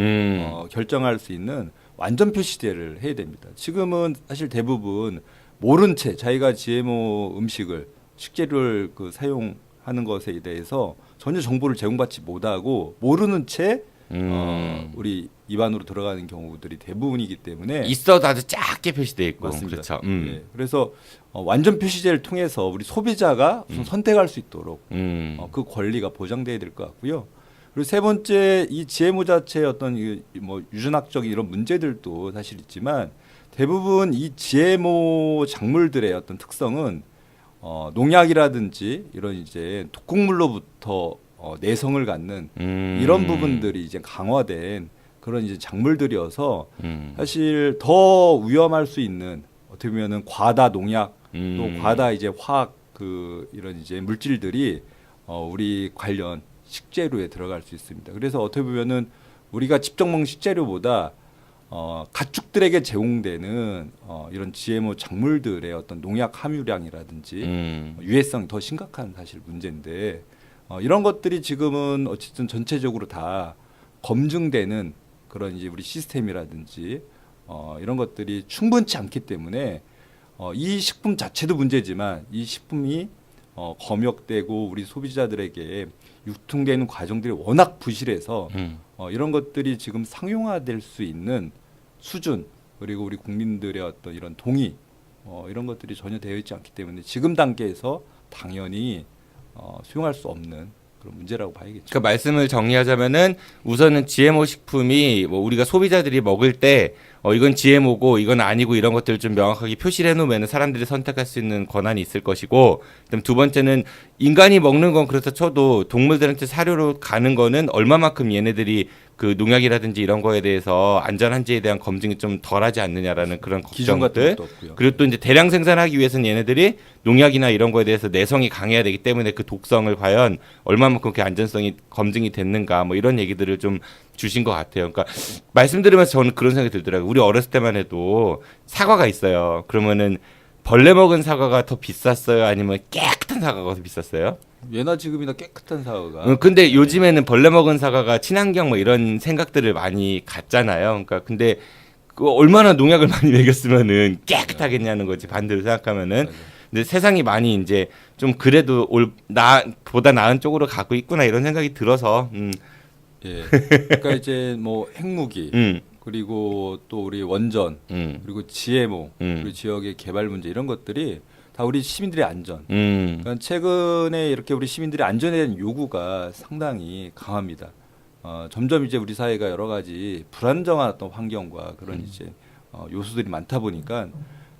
결정할 수 있는 완전 표시제를 해야 됩니다. 지금은 사실 대부분 모른 채 자기가 GMO 음식을 식재료를 사용하는 것에 대해서 전혀 정보를 제공받지 못하고 모르는 채 우리 입안으로 들어가는 경우들이 대부분이기 때문에 있어도 아주 작게 표시돼 있고 맞습니다. 그렇죠. 예. 그래서 완전 표시제를 통해서 우리 소비자가 우선 선택할 수 있도록 그 권리가 보장돼야 될 것 같고요. 그리고 세 번째 이 GMO 자체의 어떤 뭐 유전학적인 이런 문제들도 사실 있지만 대부분 이 GMO 작물들의 어떤 특성은 농약이라든지 이런 이제 독극물로부터 내성을 갖는 이런 부분들이 이제 강화된 그런 이제 작물들이어서 사실 더 위험할 수 있는 어떻게 보면은 과다 농약 또 과다 이제 화학 이런 이제 물질들이 우리 관련 식재료에 들어갈 수 있습니다. 그래서 어떻게 보면은 우리가 직접 먹는 식재료보다 가축들에게 제공되는 이런 GMO 작물들의 어떤 농약 함유량이라든지 유해성이 더 심각한 사실 문제인데 이런 것들이 지금은 어쨌든 전체적으로 다 검증되는 그런 이제 우리 시스템이라든지 이런 것들이 충분치 않기 때문에 이 식품 자체도 문제지만 이 식품이 검역되고 우리 소비자들에게 유통되는 과정들이 워낙 부실해서 이런 것들이 지금 상용화될 수 있는 수준 그리고 우리 국민들의 어떤 이런 동의 이런 것들이 전혀 되어 있지 않기 때문에 지금 단계에서 당연히 수용할 수 없는 그런 문제라고 봐야겠죠. 그러니까 말씀을 정리하자면은 우선은 GMO 식품이 뭐 우리가 소비자들이 먹을 때 이건 GMO고 이건 아니고 이런 것들을 좀 명확하게 표시를 해놓으면 사람들이 선택할 수 있는 권한이 있을 것이고, 그다음 두 번째는 인간이 먹는 건 그렇다 쳐도 동물들한테 사료로 가는 거는 얼마만큼 얘네들이 그 농약이라든지 이런 거에 대해서 안전한지에 대한 검증이 좀 덜하지 않느냐라는 그런 걱정들. 그리고 또 이제 대량 생산하기 위해서는 얘네들이 농약이나 이런 거에 대해서 내성이 강해야 되기 때문에 그 독성을 과연 얼마만큼 그 안전성이 검증이 됐는가 뭐 이런 얘기들을 좀 주신 것 같아요. 그러니까 말씀 들으면서 저는 그런 생각이 들더라고요. 우리 어렸을 때만 해도 사과가 있어요. 그러면은 벌레 먹은 사과가 더 비쌌어요? 아니면 깨끗한 사과가 더 비쌌어요? 예나 지금이나 깨끗한 사과가. 근데 요즘에는 벌레 먹은 사과가 친환경 뭐 이런 생각들을 많이 갖잖아요. 그러니까 근데 그 얼마나 농약을 많이 먹였으면은 깨끗하겠냐는 거지 반대로 생각하면은. 근데 세상이 많이 이제 좀 그래도 보다 나은 쪽으로 가고 있구나 이런 생각이 들어서. 예. 그러니까 이제 뭐 핵무기 그리고 또 우리 원전 그리고 GMO 그리고 지역의 개발 문제 이런 것들이 다 우리 시민들의 안전. 그러니까 최근에 이렇게 우리 시민들의 안전에 대한 요구가 상당히 강합니다. 점점 이제 우리 사회가 여러 가지 불안정한 어떤 환경과 그런 이제 요소들이 많다 보니까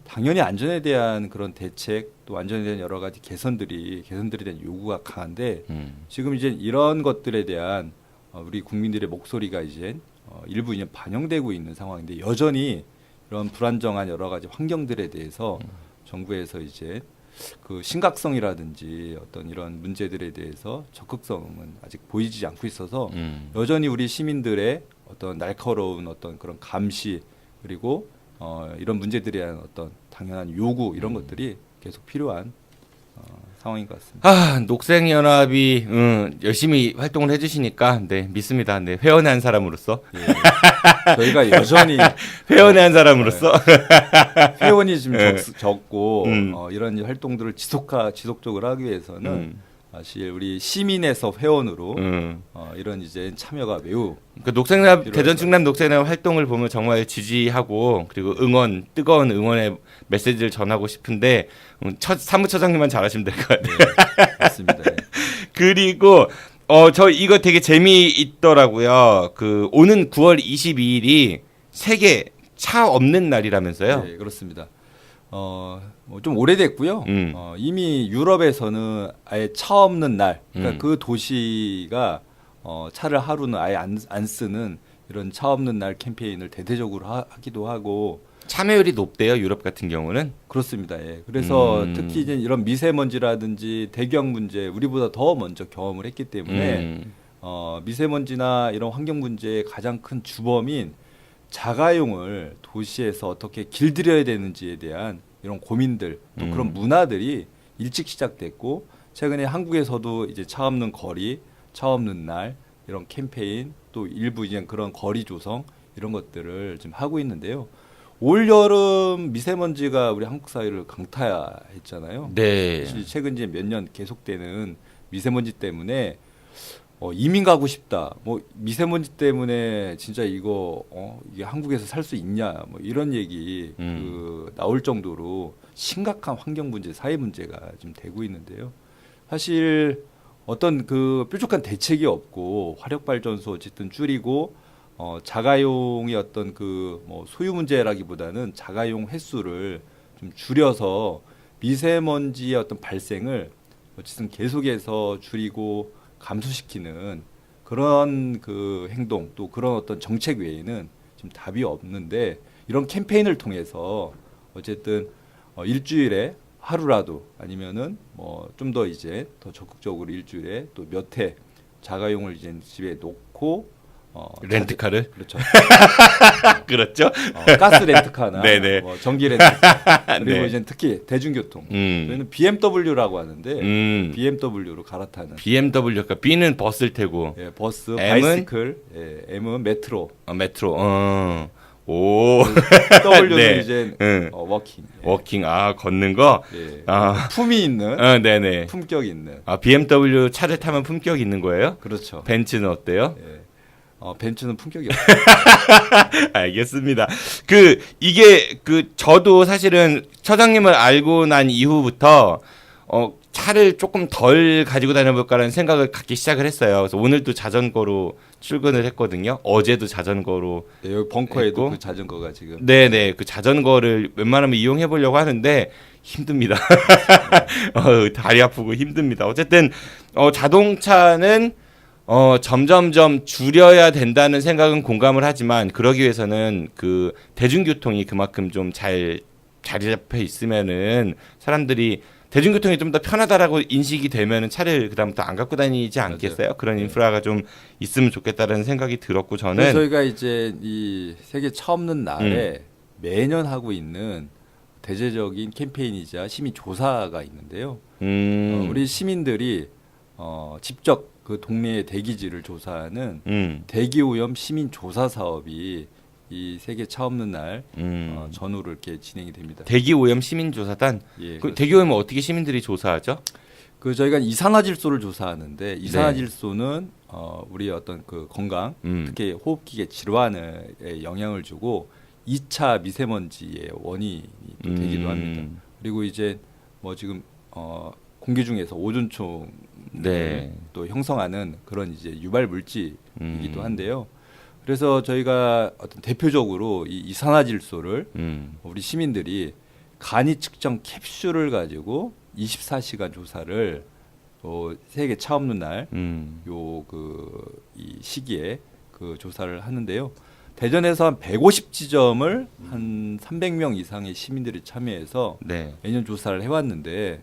당연히 안전에 대한 그런 대책 또 안전에 대한 여러 가지 개선들에 대한 요구가 강한데 지금 이제 이런 것들에 대한 우리 국민들의 목소리가 이제 일부 이제 반영되고 있는 상황인데 여전히 이런 불안정한 여러 가지 환경들에 대해서 정부에서 이제 그 심각성이라든지 어떤 이런 문제들에 대해서 적극성은 아직 보이지 않고 있어서 여전히 우리 시민들의 어떤 날카로운 어떤 그런 감시 그리고 이런 문제들에 대한 어떤 당연한 요구 이런 것들이 계속 필요한 상황인 것 같습니다. 녹색연합이 열심히 활동을 해주시니까 네 믿습니다. 네 회원의 한 사람으로서 저희가 여전히 회원의 한 사람으로서 회원이 좀 적고 이런 활동들을 지속적으로 하기 위해서는 사실 우리 시민에서 회원으로 이런 이제 참여가 매우 그 녹색연합 대전 충남 녹색연합 활동을 보면 정말 지지하고 그리고 뜨거운 응원의 메시지를 전하고 싶은데 사무처장님만 잘하시면 될 것 같아요. 네, 맞습니다. 그리고 저 이거 되게 재미있더라고요. 그 오는 9월 22일이 세계 차 없는 날이라면서요? 네, 그렇습니다. 좀 오래됐고요. 이미 유럽에서는 아예 차 없는 날, 그러니까 그 도시가 차를 하루는 아예 안 쓰는 이런 차 없는 날 캠페인을 대대적으로 하기도 하고 참여율이 높대요. 유럽 같은 경우는. 그렇습니다. 예. 그래서 특히 이제 이런 미세먼지라든지 대기형 문제 우리보다 더 먼저 경험을 했기 때문에 미세먼지나 이런 환경 문제의 가장 큰 주범인 자가용을 도시에서 어떻게 길들여야 되는지에 대한 이런 고민들 또 그런 문화들이 일찍 시작됐고 최근에 한국에서도 이제 차 없는 거리, 차 없는 날 이런 캠페인 또 일부 이제 그런 거리 조성 이런 것들을 좀 하고 있는데요. 올 여름 미세먼지가 우리 한국 사회를 강타했잖아요. 네. 최근 이제 몇 년 계속되는 미세먼지 때문에 이민 가고 싶다. 뭐 미세먼지 때문에 진짜 이거 이게 한국에서 살 수 있냐? 뭐 이런 얘기 나올 정도로 심각한 환경 문제, 사회 문제가 좀 되고 있는데요. 사실 어떤 그 뾰족한 대책이 없고 화력 발전소 어쨌든 줄이고 자가용의 어떤 그 뭐 소유 문제라기보다는 자가용 횟수를 좀 줄여서 미세먼지의 어떤 발생을 어쨌든 계속해서 줄이고 감소시키는 그런 그 행동 또 그런 어떤 정책 외에는 좀 답이 없는데 이런 캠페인을 통해서 어쨌든 일주일에 하루라도 아니면은 뭐 좀 더 이제 더 적극적으로 일주일에 또 몇 회 자가용을 이제 집에 놓고 렌트카를 그렇죠. 그렇죠. 가스 렌트카나 네네. 뭐 전기 렌트카 그리고 네. 이제 특히 대중교통 저희는 BMW라고 하는데 BMW로 갈아타는 BMW가 B는 버스를 태고 예, 버스, M은? 바이시클, 예, M은 메트로, 메트로. 오. W는 네. 이제 워킹. 예. 워킹. 걷는 거. 예. 아. 품이 있는, 네네. 품격 있는. BMW 차를 타면 품격 있는 거예요? 그렇죠. 벤츠는 어때요? 예. 벤츠는 품격이 없어요. 알겠습니다. 이게 저도 사실은 처장님을 알고 난 이후부터 차를 조금 덜 가지고 다녀볼까라는 생각을 갖기 시작을 했어요. 그래서 오늘도 자전거로 출근을 했거든요. 어제도 자전거로. 네, 여기 벙커에도 했고. 그 자전거가 지금. 네네. 그 자전거를 웬만하면 이용해 보려고 하는데 힘듭니다. 다리 아프고 힘듭니다. 어쨌든 자동차는 점점점 줄여야 된다는 생각은 공감을 하지만 그러기 위해서는 그 대중교통이 그만큼 좀 잘 자리 잡혀 있으면은 사람들이 대중교통이 좀 더 편하다라고 인식이 되면은 차를 그다음부터 안 갖고 다니지 않겠어요? 맞아요. 그런 인프라가 좀 있으면 좋겠다라는 생각이 들었고 저는 그래서 저희가 이제 이 세계 차 없는 날에 매년 하고 있는 대대적인 캠페인이자 시민 조사가 있는데요. 우리 시민들이 직접 그 동네의 대기질을 조사하는 대기오염 시민 조사 사업이 이 세계 차 없는 날 전후로 이렇게 진행이 됩니다. 대기오염 시민조사단. 예, 대기오염은 어떻게 시민들이 조사하죠? 저희가 이산화질소를 조사하는데 이산화질소는 우리 어떤 그 건강, 특히 호흡기계 질환에 영향을 주고 2차 미세먼지의 원인이 또 되기도 합니다. 그리고 이제 뭐 지금 공기 중에서 오존층 또 형성하는 그런 이제 유발 물질이기도 한데요. 그래서 저희가 어떤 대표적으로 이 이산화질소를 우리 시민들이 간이 측정 캡슐을 가지고 24시간 조사를 세계 차 없는 날 이 시기에 그 조사를 하는데요. 대전에서 한 150지점을 한 300명 이상의 시민들이 참여해서 매년 조사를 해왔는데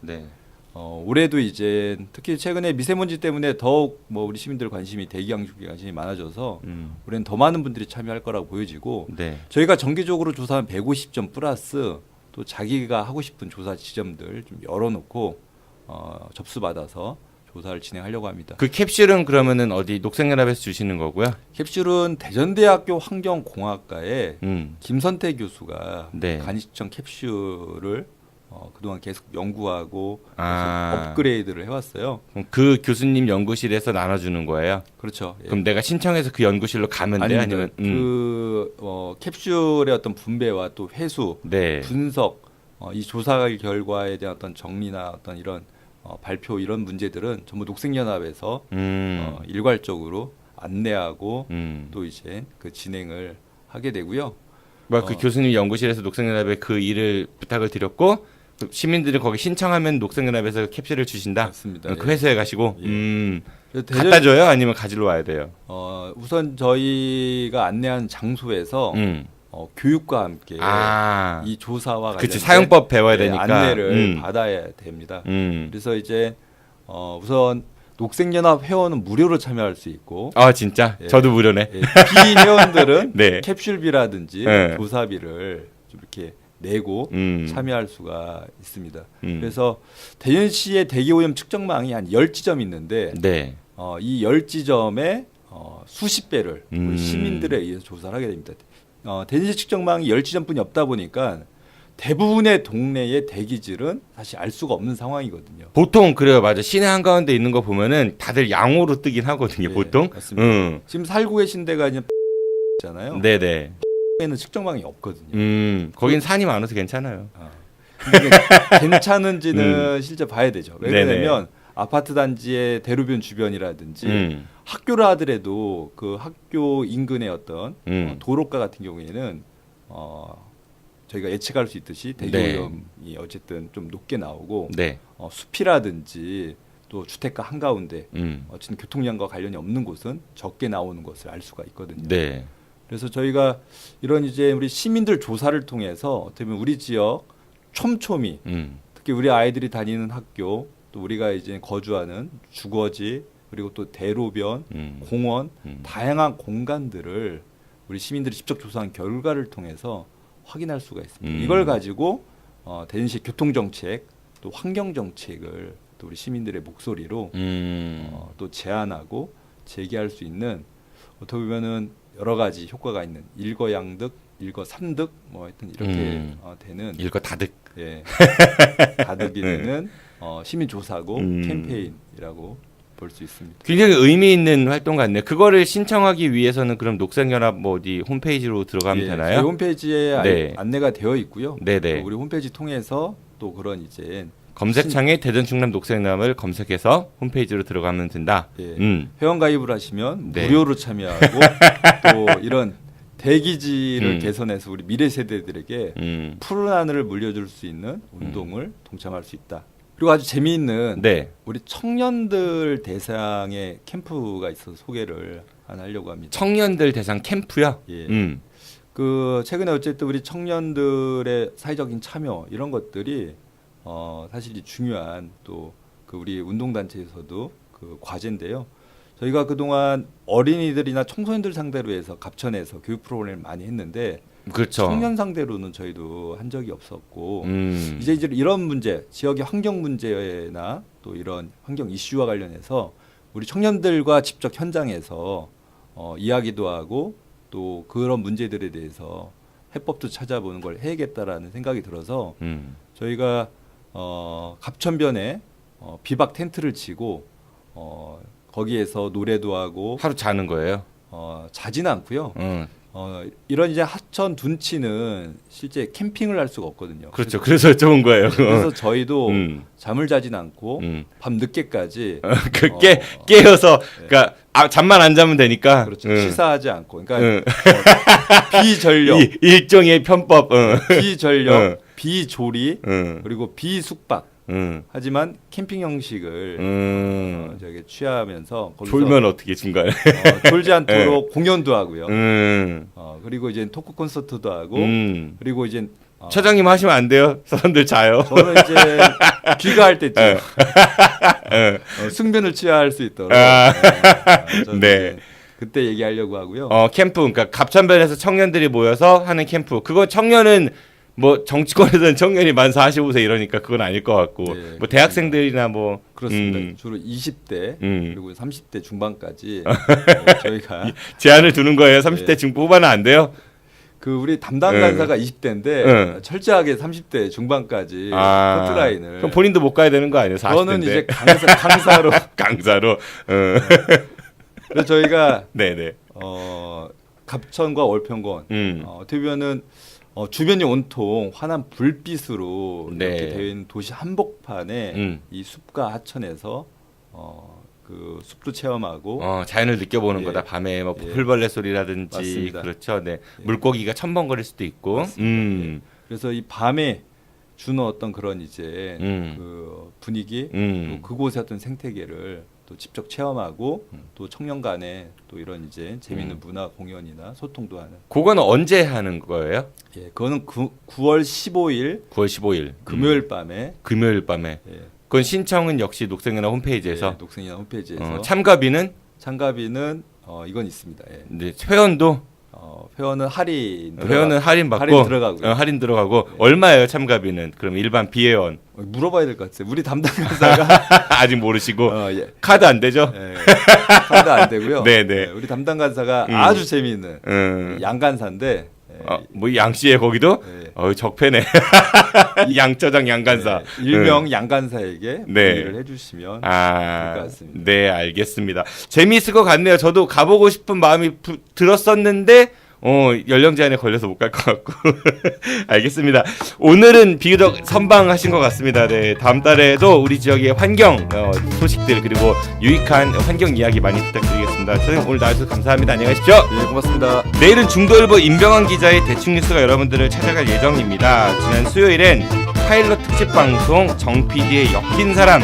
올해도 이제 특히 최근에 미세먼지 때문에 더욱 뭐 우리 시민들 관심이 대기형 쪽에 관심이 많아져서 올해는 더 많은 분들이 참여할 거라고 보여지고 저희가 정기적으로 조사한 150점 플러스 또 자기가 하고 싶은 조사 지점들 좀 열어놓고 접수받아서 조사를 진행하려고 합니다. 그 캡슐은 그러면은 어디 녹색연합에서 주시는 거고요? 캡슐은 대전대학교 환경공학과의 김선태 교수가 간이측정 캡슐을 그동안 계속 연구하고 업그레이드를 해왔어요. 그 교수님 연구실에서 나눠주는 거예요? 그렇죠. 그럼 내가 신청해서 그 연구실로 가면 돼요? 아니면 캡슐의 어떤 분배와 또 회수, 분석, 이 조사 결과에 대한 어떤 정리나 어떤 이런 발표 이런 문제들은 전부 녹색연합에서 일괄적으로 안내하고 또 이제 그 진행을 하게 되고요. 그 교수님 연구실에서 녹색연합에 그 일을 부탁을 드렸고 시민들이 거기 신청하면 녹색연합에서 캡슐을 주신다. 맞습니다. 그 회사에 가시고 대전- 갖다 줘요? 아니면 가지러 와야 돼요? 우선 저희가 안내한 장소에서 교육과 함께 이 조사와 관련된 그치, 사용법 배워야 되니까 안내를 받아야 됩니다. 그래서 이제 우선 녹색연합 회원은 무료로 참여할 수 있고 진짜? 저도 무료네. 비회원들은 네. 캡슐비라든지 네. 조사비를 좀 이렇게 내고 참여할 수가 있습니다. 그래서 대전시의 대기오염 측정망이 한 10지점이 있는데 네. 이 10지점에 수십 배를 우리 시민들에 의해서 조사를 하게 됩니다. 대전시 측정망이 10지점뿐이 없다 보니까 대부분의 동네의 대기질은 사실 알 수가 없는 상황이거든요. 보통 그래요. 맞아. 시내 한가운데 있는 거 보면은 다들 양호로 뜨긴 하거든요. 보통. 맞습니다. 지금 살고 계신 데가 이제 있잖아요. 네네. 에는 측정망이 없거든요. 거긴 산이 많아서 괜찮아요. 이게 괜찮은지는 실제 봐야 되죠. 왜냐하면 아파트 단지의 대로변 주변이라든지 학교를 하더라도 그 학교 인근의 어떤 도로가 같은 경우에는 저희가 예측할 수 있듯이 대기오염이 어쨌든 좀 높게 나오고 숲이라든지 또 주택가 한가운데 어쨌든 교통량과 관련이 없는 곳은 적게 나오는 것을 알 수가 있거든요. 네. 그래서 저희가 이런 이제 우리 시민들 조사를 통해서 어떻게 보면 우리 지역 촘촘히 특히 우리 아이들이 다니는 학교 또 우리가 이제 거주하는 주거지 그리고 또 대로변, 공원 다양한 공간들을 우리 시민들이 직접 조사한 결과를 통해서 확인할 수가 있습니다. 이걸 가지고 대전시 교통정책 또 환경정책을 또 우리 시민들의 목소리로 또 제안하고 제기할 수 있는 어떻게 보면은 여러 가지 효과가 있는 일거양득, 일거삼득 뭐 하여튼 이렇게 되는 일거다득 다득이 되는 시민조사고 캠페인이라고 볼 수 있습니다. 굉장히 의미 있는 활동 같네요. 그거를 신청하기 위해서는 그럼 녹색연합 뭐 어디 홈페이지로 들어가면 되나요? 저희 홈페이지에 안내가 되어 있고요. 네네. 우리 홈페이지 통해서 또 그런 이제 검색창에 대전 충남 녹색연합을 검색해서 homepage 들어가면 된다. 회원 가입을 하시면 무료로 참여하고 또 이런 대기질을 개선해서 우리 미래 세대들에게 푸른 하늘을 물려줄 수 있는 운동을 동참할 수 있다. 그리고 아주 재미있는 우리 청년들 대상의 캠프가 있어서 소개를 하려고 합니다. 청년들 대상 캠프요? 그 최근에 어쨌든 우리 청년들의 사회적인 참여 이런 것들이 사실 중요한 또 그 우리 운동단체에서도 그 과제인데요. 저희가 그동안 어린이들이나 청소년들 상대로 해서 갑천에서 교육 프로그램을 많이 했는데 그렇죠. 청년 상대로는 저희도 한 적이 없었고 이제 이런 문제, 지역의 환경 문제나 또 이런 환경 이슈와 관련해서 우리 청년들과 직접 현장에서 이야기도 하고 또 그런 문제들에 대해서 해법도 찾아보는 걸 해야겠다라는 생각이 들어서 저희가 갑천변에 비박 텐트를 치고 거기에서 노래도 하고 하루 자는 거예요? 자지는 않고요. 이런 이제 하천 둔치는 실제 캠핑을 할 수가 없거든요. 그렇죠. 그래서 여쭤본 거예요. 그래서 저희도 잠을 자진 않고 밤 늦게까지 깨어서 그러니까 잠만 안 자면 되니까. 그렇죠. 시사하지 않고 그러니까 비전력 일종의 편법. 비전력, 비조리 그리고 비숙박. 하지만 캠핑 형식을 저기 취하면서 졸면 어떻게 중간에 졸지 않도록 공연도 하고요. 그리고 이제 토크 콘서트도 하고 그리고 이제 처장님 하시면 안 돼요. 사람들 자요. 저는 이제 귀가할 때쯤 승변을 취할 수 있도록 네. 그때 얘기하려고 하고요. 캠프 그러니까 갑천변에서 청년들이 모여서 하는 캠프. 그거 청년은 뭐 정치권에서는 청년이 만 45세 이러니까 그건 아닐 것 같고 뭐 대학생들이나 뭐 그렇습니다. 주로 20대 그리고 30대 중반까지 저희가 제한을 두는 거예요. 30대 중후반은 안 돼요? 그 우리 담당 간사가 20대인데 철저하게 30대 중반까지 커트라인을. 그럼 본인도 못 가야 되는 거 아니에요? 40대인데. 저는 이제 강사로 강사로. 그래서 저희가 네네. 갑천과 월평원 어떻게 보면은 주변이 온통 환한 불빛으로 네. 이렇게 되어 있는 도시 한복판에 이 숲과 하천에서 그 숲도 체험하고 자연을 느껴보는 예. 거다. 밤에 뭐 예. 풀벌레 소리라든지 맞습니다. 그렇죠. 네. 물고기가 첨벙거릴 수도 있고. 예. 그래서 이 밤에 주는 어떤 그런 이제 그 분위기 또 그곳의 어떤 생태계를 또 직접 체험하고 또 청년 간에 또 이런 이제 재미있는 문화 공연이나 소통도 하는. 그거는 언제 하는 거예요? 예, 그거는 9월 15일 9월 15일 금요일 밤에. 금요일 밤에. 예. 그건 신청은 역시 녹색연합 홈페이지에서. 예, 녹색연합 홈페이지에서. 참가비는 이건 있습니다. 예. 네, 회원도 회원은 할인 받고 들어가고요. 할인 들어가고 얼마예요 참가비는? 그럼 일반 비회원 물어봐야 될 것 같아요. 우리 담당 간사가 아직 모르시고 예. 카드 안 되죠? 예. 카드 안 되고요. 네네. 예, 우리 담당 간사가 아주 재미있는 양간사인데. 뭐 양씨에 거기도 예. 적폐네. 양처장 양간사. 일명 양간사에게 네. 문의를 해주시면 될 것 같습니다. 네, 알겠습니다. 재미있을 것 같네요. 저도 가보고 싶은 마음이 들었었는데 연령 제한에 걸려서 못 갈 것 같고. 알겠습니다. 오늘은 비교적 선방하신 것 같습니다. 네, 다음 달에도 우리 지역의 환경 소식들 그리고 유익한 환경 이야기 많이 부탁드리겠습니다. 선생님 오늘 나와주셔서 감사합니다. 안녕히 가십시오. 네, 고맙습니다. 내일은 중도일보 임병환 기자의 대충뉴스가 여러분들을 찾아갈 예정입니다. 지난 수요일엔 파일럿 특집 방송 정 PD의 엮인 사람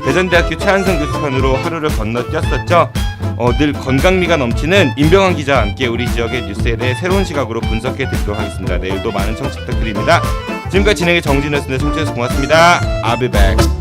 대전대학교 최한성 교수편으로 하루를 건너뛰었었죠. 늘 건강미가 넘치는 임병환 기자와 함께 우리 지역의 뉴스에 대해 새로운 시각으로 분석해 드리도록 하겠습니다. 내일도 많은 청취 부탁드립니다. 지금까지 진행의 정진우였습니다. 청취해주셔서 고맙습니다. I'll be back.